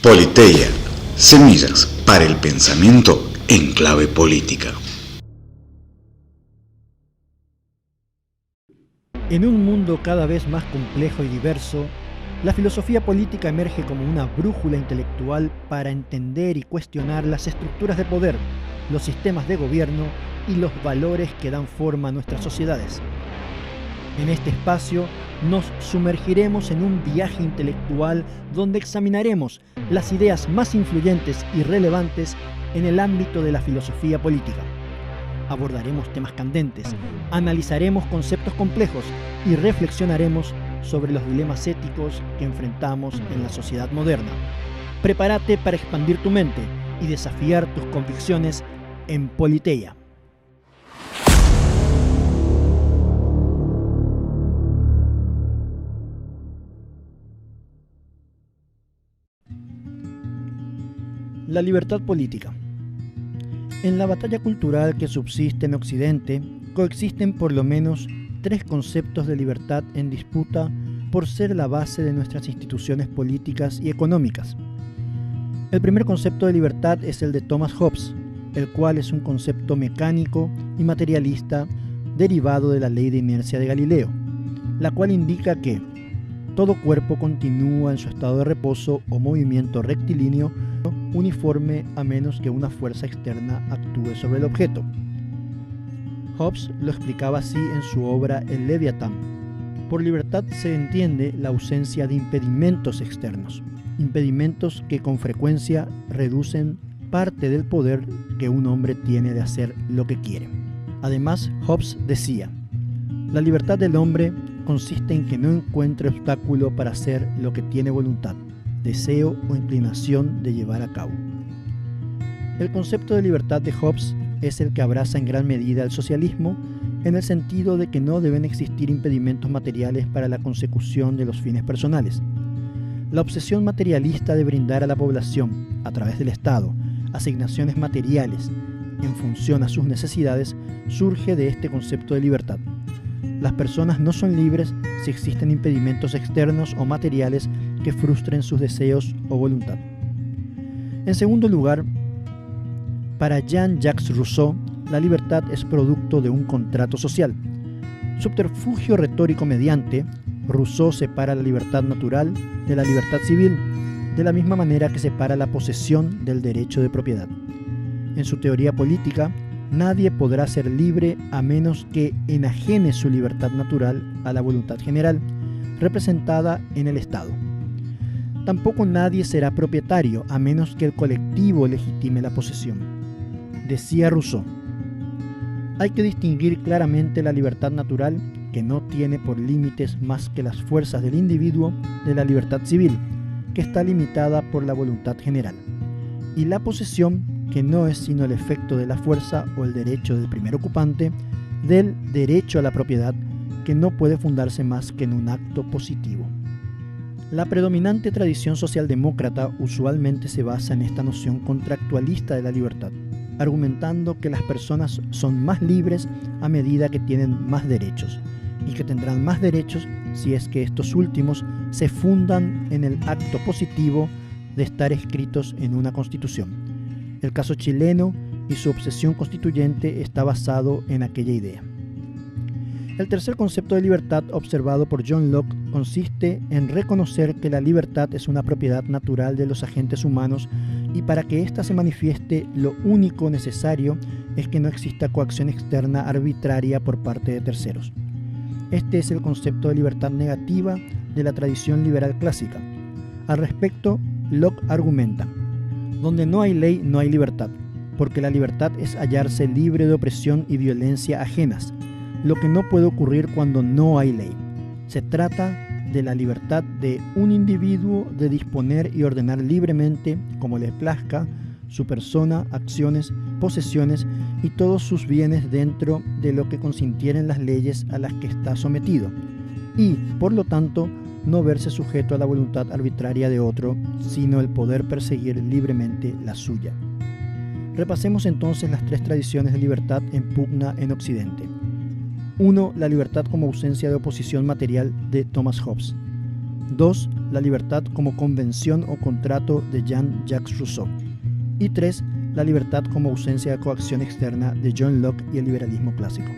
Politeia, semillas para el pensamiento en clave política. En un mundo cada vez más complejo y diverso, la filosofía política emerge como una brújula intelectual para entender y cuestionar las estructuras de poder, los sistemas de gobierno y los valores que dan forma a nuestras sociedades. En este espacio nos sumergiremos en un viaje intelectual donde examinaremos las ideas más influyentes y relevantes en el ámbito de la filosofía política. Abordaremos temas candentes, analizaremos conceptos complejos y reflexionaremos sobre los dilemas éticos que enfrentamos en la sociedad moderna. Prepárate para expandir tu mente y desafiar tus convicciones en Politeia. La libertad política. En la batalla cultural que subsiste en Occidente, coexisten por lo menos tres conceptos de libertad en disputa por ser la base de nuestras instituciones políticas y económicas. El primer concepto de libertad es el de Thomas Hobbes, el cual es un concepto mecánico y materialista derivado de la ley de inercia de Galileo, la cual indica que todo cuerpo continúa en su estado de reposo o movimiento rectilíneo uniforme a menos que una fuerza externa actúe sobre el objeto. Hobbes lo explicaba así en su obra El Leviatán. Por libertad se entiende la ausencia de impedimentos externos, impedimentos que con frecuencia reducen parte del poder que un hombre tiene de hacer lo que quiere. Además, Hobbes decía: la libertad del hombre consiste en que no encuentre obstáculo para hacer lo que tiene voluntad, deseo o inclinación de llevar a cabo. El concepto de libertad de Hobbes es el que abraza en gran medida el socialismo, en el sentido de que no deben existir impedimentos materiales para la consecución de los fines personales. La obsesión materialista de brindar a la población, a través del Estado, asignaciones materiales en función a sus necesidades, surge de este concepto de libertad. Las personas no son libres si existen impedimentos externos o materiales que frustren sus deseos o voluntad. En segundo lugar, para Jean-Jacques Rousseau, la libertad es producto de un contrato social. Subterfugio retórico mediante, Rousseau separa la libertad natural de la libertad civil, de la misma manera que separa la posesión del derecho de propiedad. En su teoría política, nadie podrá ser libre a menos que enajene su libertad natural a la voluntad general, representada en el Estado. Tampoco nadie será propietario a menos que el colectivo legitime la posesión. Decía Rousseau: hay que distinguir claramente la libertad natural, que no tiene por límites más que las fuerzas del individuo, de la libertad civil, que está limitada por la voluntad general, y la posesión, que no es sino el efecto de la fuerza o el derecho del primer ocupante, del derecho a la propiedad, que no puede fundarse más que en un acto positivo. La predominante tradición socialdemócrata usualmente se basa en esta noción contractualista de la libertad, argumentando que las personas son más libres a medida que tienen más derechos, y que tendrán más derechos si es que estos últimos se fundan en el acto positivo de estar escritos en una constitución. El caso chileno y su obsesión constituyente está basado en aquella idea. El tercer concepto de libertad observado por John Locke consiste en reconocer que la libertad es una propiedad natural de los agentes humanos y para que ésta se manifieste lo único necesario es que no exista coacción externa arbitraria por parte de terceros. Este es el concepto de libertad negativa de la tradición liberal clásica. Al respecto, Locke argumenta: donde no hay ley no hay libertad, porque la libertad es hallarse libre de opresión y violencia ajenas, lo que no puede ocurrir cuando no hay ley. Se trata de la libertad de un individuo de disponer y ordenar libremente, como le plazca, su persona, acciones, posesiones y todos sus bienes dentro de lo que consintieren las leyes a las que está sometido, y, por lo tanto, no verse sujeto a la voluntad arbitraria de otro, sino el poder perseguir libremente la suya. Repasemos entonces las tres tradiciones de libertad en pugna en Occidente. 1. La libertad como ausencia de oposición material de Thomas Hobbes. 2. La libertad como convención o contrato de Jean-Jacques Rousseau. Y 3. La libertad como ausencia de coacción externa de John Locke y el liberalismo clásico.